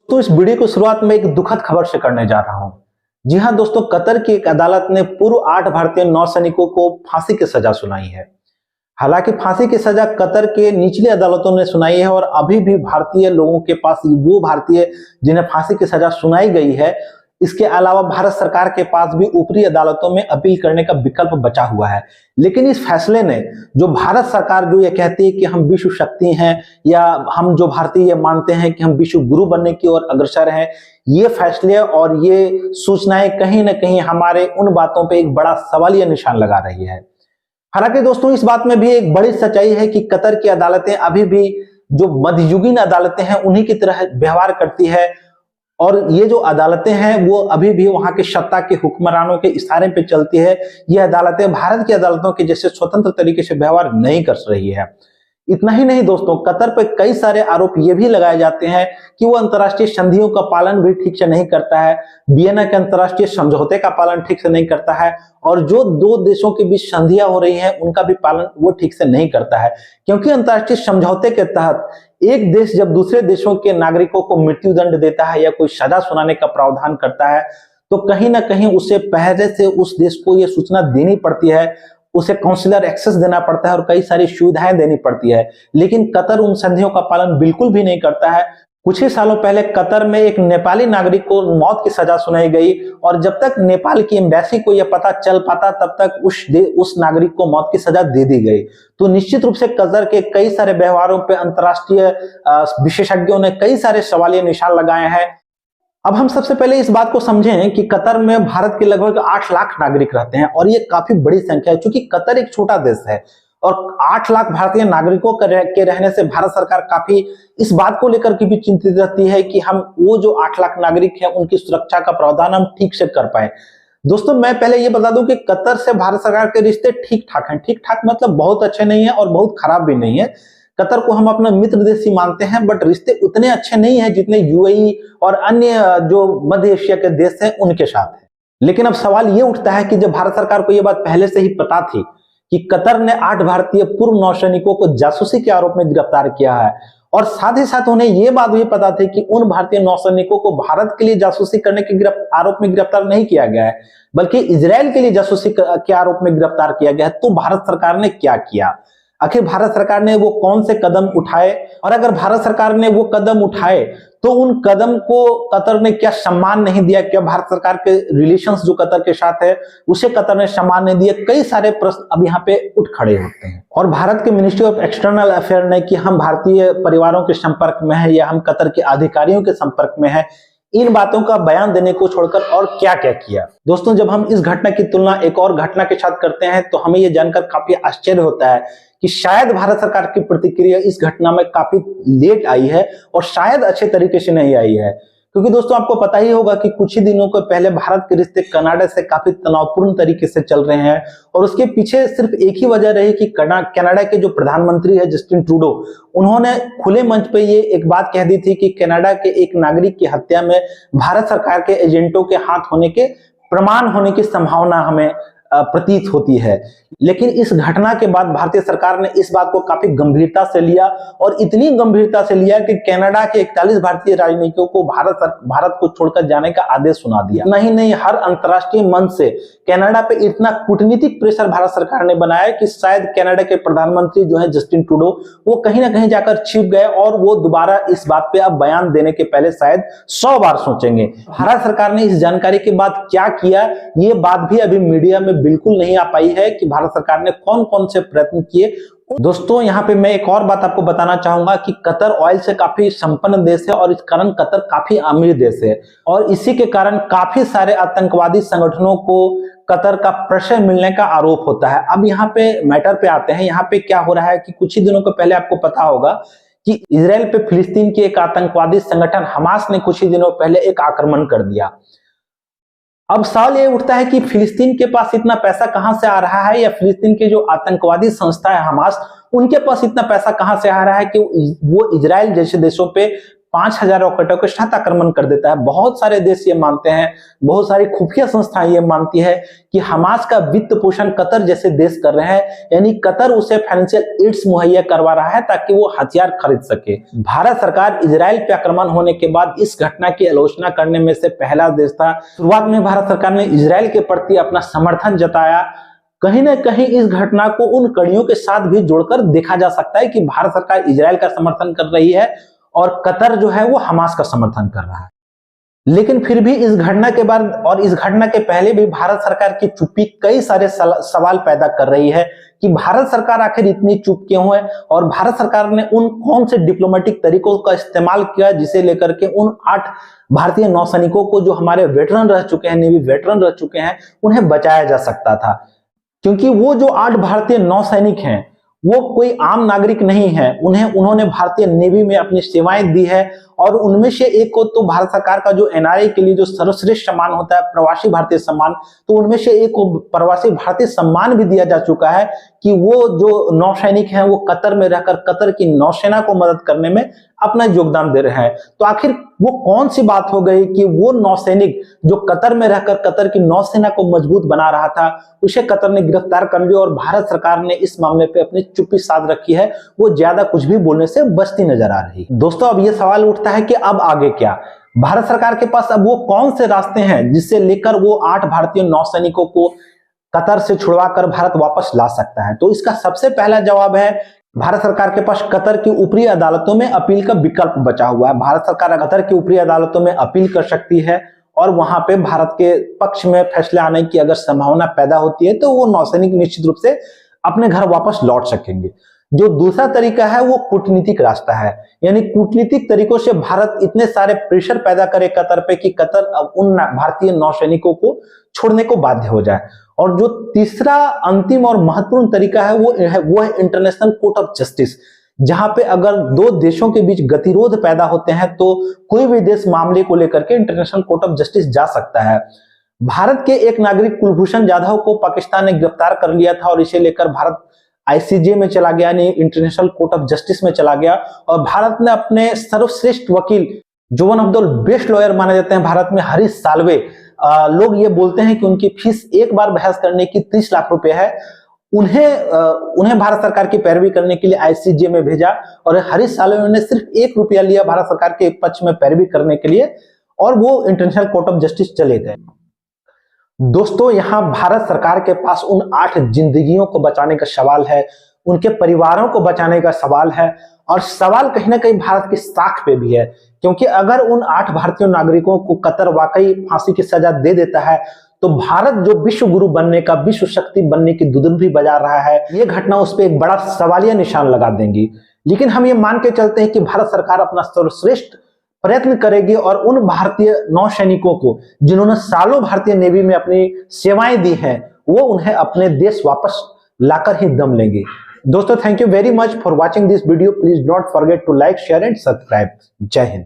तो इस वीडियो को शुरुआत में एक दुखद खबर से करने जा रहा हूं। जी हां दोस्तों, कतर की एक अदालत ने पूर्व 8 भारतीय नौसैनिकों को फांसी की सजा सुनाई है। हालांकि फांसी की सजा कतर के निचली अदालतों ने सुनाई है और अभी भी भारतीय लोगों के पास वो भारतीय जिन्हें फांसी की सजा सुनाई गई है, इसके अलावा भारत सरकार के पास भी ऊपरी अदालतों में अपील करने का विकल्प बचा हुआ है। लेकिन इस फैसले ने जो भारत सरकार जो ये कहती है कि हम विश्व शक्ति हैं या हम जो भारतीय ये मानते हैं कि हम विश्व गुरु बनने की ओर अग्रसर हैं, ये फैसले और ये सूचनाएं कहीं ना कहीं हमारे उन बातों पे एक बड़ा सवालिया निशान लगा रही है। हालांकि दोस्तों इस बात में भी एक बड़ी सच्चाई है कि कतर की अदालतें अभी भी जो मध्ययुगीन अदालतें हैं उन्हीं की तरह व्यवहार करती है और ये जो अदालतें हैं वो अभी भी वहां के सत्ता के हुक्मरानों के इशारे पे चलती है। ये अदालतें भारत की अदालतों के जैसे स्वतंत्र तरीके से व्यवहार नहीं कर रही है। इतना ही नहीं दोस्तों, कतर पे कई सारे आरोप ये भी लगाए जाते हैं कि वो अंतर्राष्ट्रीय संधियों का पालन भी ठीक से नहीं करता है, वियना के अंतर्राष्ट्रीय समझौते का पालन ठीक से नहीं करता है और जो दो देशों के बीच संधियां हो रही हैं उनका भी पालन वो ठीक से नहीं करता है। क्योंकि अंतर्राष्ट्रीय समझौते के तहत एक देश जब दूसरे देशों के नागरिकों को मृत्युदंड देता है या कोई सजा सुनाने का प्रावधान करता है तो कहीं ना कहीं उसे पहले से उस देश को यह सूचना देनी पड़ती है, उसे काउंसिलर एक्सेस देना पड़ता है और कई सारी सुविधाएं देनी पड़ती है। लेकिन कतर उन संधियों का पालन बिल्कुल भी नहीं करता है। कुछ ही सालों पहले कतर में एक नेपाली नागरिक को मौत की सजा सुनाई गई और जब तक नेपाल की एम्बेसी को यह पता चल पाता तब तक उस नागरिक को मौत की सजा दे दी गई। तो निश्चित रूप से कतर के कई सारे व्यवहारों पर अंतर्राष्ट्रीय विशेषज्ञों ने कई सारे सवालिया निशान लगाए हैं। अब हम सबसे पहले इस बात को समझें कि कतर में भारत के लगभग 8 लाख नागरिक रहते हैं और ये काफी बड़ी संख्या है क्योंकि कतर एक छोटा देश है और 8 लाख भारतीय नागरिकों के रहने से भारत सरकार काफी इस बात को लेकर के भी चिंतित रहती है कि हम वो जो 8 लाख नागरिक हैं उनकी सुरक्षा का प्रावधान हम ठीक से कर पाए। दोस्तों मैं पहले ये बता दूं कि कतर से भारत सरकार के रिश्ते ठीक ठाक हैं। ठीक ठाक मतलब बहुत अच्छे नहीं है और बहुत खराब भी नहीं है। कतर को हम अपना मित्र देश ही मानते हैं बट रिश्ते उतने अच्छे नहीं हैं जितने यूएई और अन्य जो मध्य एशिया के देश हैं उनके साथ है। लेकिन अब सवाल ये उठता है कि जब भारत सरकार को यह बात पहले से ही पता थी कि कतर ने 8 भारतीय पूर्व नौसैनिकों को जासूसी के आरोप में गिरफ्तार किया है और साथ ही साथ उन्हें यह बात भी पता थी कि उन भारतीय नौसैनिकों को भारत के लिए जासूसी करने के आरोप में गिरफ्तार नहीं किया गया है बल्कि इजराइल के लिए जासूसी के आरोप में गिरफ्तार किया गया है, तो भारत सरकार ने क्या किया? आखिर भारत सरकार ने वो कौन से कदम उठाए और अगर भारत सरकार ने वो कदम उठाए तो उन कदम को कतर ने क्या सम्मान नहीं दिया? क्या भारत सरकार के रिलेशंस जो कतर के साथ है उसे कतर ने सम्मान नहीं दिया? कई सारे प्रश्न अब यहाँ पे उठ खड़े होते हैं और भारत के मिनिस्ट्री ऑफ एक्सटर्नल अफेयर ने कि हम भारतीय परिवारों के संपर्क में है या हम कतर के अधिकारियों के संपर्क में है, इन बातों का बयान देने को छोड़कर और क्या क्या किया? दोस्तों जब हम इस घटना की तुलना एक और घटना के साथ करते हैं तो हमें यह जानकर काफी आश्चर्य होता है कि शायद भारत सरकार की प्रतिक्रिया इस घटना में काफी लेट आई है और शायद अच्छे तरीके से नहीं आई है। क्योंकि दोस्तों आपको पता ही होगा कि कुछ ही दिनों को पहले भारत के रिश्ते कनाडा से काफी तनावपूर्ण तरीके से चल रहे हैं और उसके पीछे सिर्फ एक ही वजह रही कि कनाडा के जो प्रधानमंत्री है जस्टिन ट्रूडो, उन्होंने खुले मंच पे ये एक बात कह दी थी कि कनाडा के एक नागरिक की हत्या में भारत सरकार के एजेंटों के हाथ होने के प्रमाण होने की संभावना हमें प्रतीत होती है। लेकिन इस घटना के बाद भारतीय सरकार ने इस बात को काफी गंभीरता से लिया और इतनी गंभीरता से लिया कि कनाडा के 41 भारतीय राजनयिकों को भारत को छोड़कर जाने का आदेश सुना दिया। नहीं, हर अंतर्राष्ट्रीय मंच से कनाडा पे इतना कूटनीतिक प्रेशर भारत सरकार ने बनाया कि शायद कनाडा के प्रधानमंत्री जो है जस्टिन ट्रूडो, वो कहीं ना कहीं जाकर छिप गए और वो दोबारा इस बात पे अब बयान देने के पहले शायद 100 बार सोचेंगे। भारत सरकार ने इस जानकारी के बाद क्या किया, ये बात भी अभी मीडिया में बिल्कुल नहीं आ पाई है कि भारत सरकार ने कौन कौन से प्रयत्न किए। दोस्तों यहाँ पे मैं एक और बात आपको बताना चाहूंगा कि कतर ऑयल से काफी संपन्न देश है और इस कारण कतर काफी अमीर देश है और इसी के कारण काफी सारे आतंकवादी संगठनों को कतर का प्रश्रय मिलने का आरोप होता है। अब यहाँ पे मैटर पे आते हैं। यहाँ पे क्या हो रहा है कि कुछ ही दिनों को पहले आपको पता होगा कि इजराइल पे फिलिस्तीन के एक आतंकवादी संगठन हमास ने कुछ ही दिनों पहले एक आक्रमण कर दिया। अब सवाल ये उठता है कि फिलिस्तीन के पास इतना पैसा कहां से आ रहा है या फिलिस्तीन के जो आतंकवादी संस्था है हमास, उनके पास इतना पैसा कहां से आ रहा है कि वो इजराइल जैसे देशों पे 5000 रॉकेटों के साथ आक्रमण कर देता है। बहुत सारे देश ये मानते हैं, बहुत सारी खुफिया संस्थाएं ये मानती है कि हमास का वित्त पोषण कतर जैसे देश कर रहे हैं, यानी कतर उसे फाइनेंशियल एड्स मुहैया करवा रहा है ताकि वो हथियार खरीद सके। भारत सरकार इजराइल पे आक्रमण होने के बाद इस घटना की आलोचना करने में से पहला देश था। शुरुआत में भारत सरकार ने इजराइल के प्रति अपना समर्थन जताया। कहीं ना कहीं इस घटना को उन कड़ियों के साथ भी जोड़कर देखा जा सकता है कि भारत सरकार इजराइल का समर्थन कर रही है और कतर जो है वो हमास का समर्थन कर रहा है। लेकिन फिर भी इस घटना के बाद और इस घटना के पहले भी भारत सरकार की चुप्पी कई सारे सवाल पैदा कर रही है कि भारत सरकार आखिर इतनी चुप क्यों है और भारत सरकार ने उन कौन से डिप्लोमेटिक तरीकों का इस्तेमाल किया जिसे लेकर के उन 8 भारतीय नौसैनिकों को, जो हमारे वेटरन रह चुके हैं, नेवी वेटरन रह चुके हैं, उन्हें बचाया जा सकता था। क्योंकि वो जो 8 भारतीय नौसैनिक हैं वो कोई आम नागरिक नहीं है, उन्होंने भारतीय नेवी में अपनी सेवाएं दी है और उनमें से एक को तो भारत सरकार का जो एनआरआई के लिए जो सर्वश्रेष्ठ सम्मान होता है प्रवासी भारतीय सम्मान, तो उनमें से एक को प्रवासी भारतीय सम्मान भी दिया जा चुका है कि वो जो नौसैनिक हैं वो कतर में रहकर कतर की नौसेना को मदद करने में अपना योगदान दे रहे हैं। तो आखिर वो कौन सी बात हो गई कि वो नौसैनिक जो कतर में रहकर कतर की नौसेना को मजबूत बना रहा था, उसे कतर ने गिरफ्तार कर लिया और भारत सरकार ने इस मामले पे अपनी चुप्पी साध रखी है, वो ज्यादा कुछ भी बोलने से बचती नजर आ रही है। दोस्तों, अब ये सवाल उठता है कि अब आगे क्या? भारत सरकार के पास अब वो कौन से रास्ते हैं जिससे लेकर वो 8 भारतीय नौसैनिकों को कतर से छुड़वाकर भारत वापस ला सकता है? तो इसका सबसे पहला जवाब है, भारत सरकार के पास कतर की ऊपरी अदालतों में अपील का विकल्प बचा हुआ है। भारत सरकार कतर की ऊपरी अदालतों में अपील कर सकती है और वहां पे भारत के पक्ष में फैसले आने की अगर संभावना पैदा होती है तो वो नौसैनिक निश्चित रूप से अपने घर वापस लौट सकेंगे। जो दूसरा तरीका है वो कूटनीतिक रास्ता है, यानी कूटनीतिक तरीकों से भारत इतने सारे प्रेशर पैदा करे कतर पे कि कतर अब उन भारतीय नौसैनिकों को छोड़ने को बाध्य हो जाए। और जो तीसरा अंतिम और महत्वपूर्ण तरीका है वो है इंटरनेशनल कोर्ट ऑफ जस्टिस, जहां पे अगर 2 देशों के बीच गतिरोध पैदा होते हैं तो कोई भी देश मामले को लेकर के इंटरनेशनल कोर्ट ऑफ जस्टिस जा सकता है। भारत के एक नागरिक कुलभूषण जाधव को पाकिस्तान ने गिरफ्तार कर लिया था और इसे लेकर भारत आईसीजे में चला गया, यानी इंटरनेशनल कोर्ट ऑफ जस्टिस में चला गया और भारत ने अपने सर्वश्रेष्ठ वकील, जो one of the best lawyer माने जाते हैं भारत में, हरीश साल्वे, लोग ये बोलते हैं कि उनकी फीस एक बार बहस करने की 30 लाख रुपए है, उन्हें भारत सरकार की पैरवी करने के लिए आईसीजे में भेजा और हरीश साल्वे ने सिर्फ 1 रुपया लिया भारत सरकार के पक्ष में पैरवी करने के लिए और वो इंटरनेशनल कोर्ट ऑफ जस्टिस चले गए। दोस्तों, यहां भारत सरकार के पास उन 8 जिंदगियों को बचाने का सवाल है, उनके परिवारों को बचाने का सवाल है और सवाल कहीं ना कहीं भारत की साख पे भी है, क्योंकि अगर उन 8 भारतीय नागरिकों को कतर वाकई फांसी की सजा दे देता है तो भारत जो विश्व गुरु बनने का, विश्व शक्ति बनने की दुदुम्भी बजा रहा है, ये घटना उस पर एक बड़ा सवालिया निशान लगा देंगी। लेकिन हम ये मान के चलते हैं कि भारत सरकार अपना सर्वश्रेष्ठ प्रयत्न करेगी और उन भारतीय नौसैनिकों को जिन्होंने सालों भारतीय नेवी में अपनी सेवाएं दी हैं, वो उन्हें अपने देश वापस लाकर ही दम लेंगे। दोस्तों, thank you very much for watching this video. Please don't forget to like, share and subscribe. जय हिंद।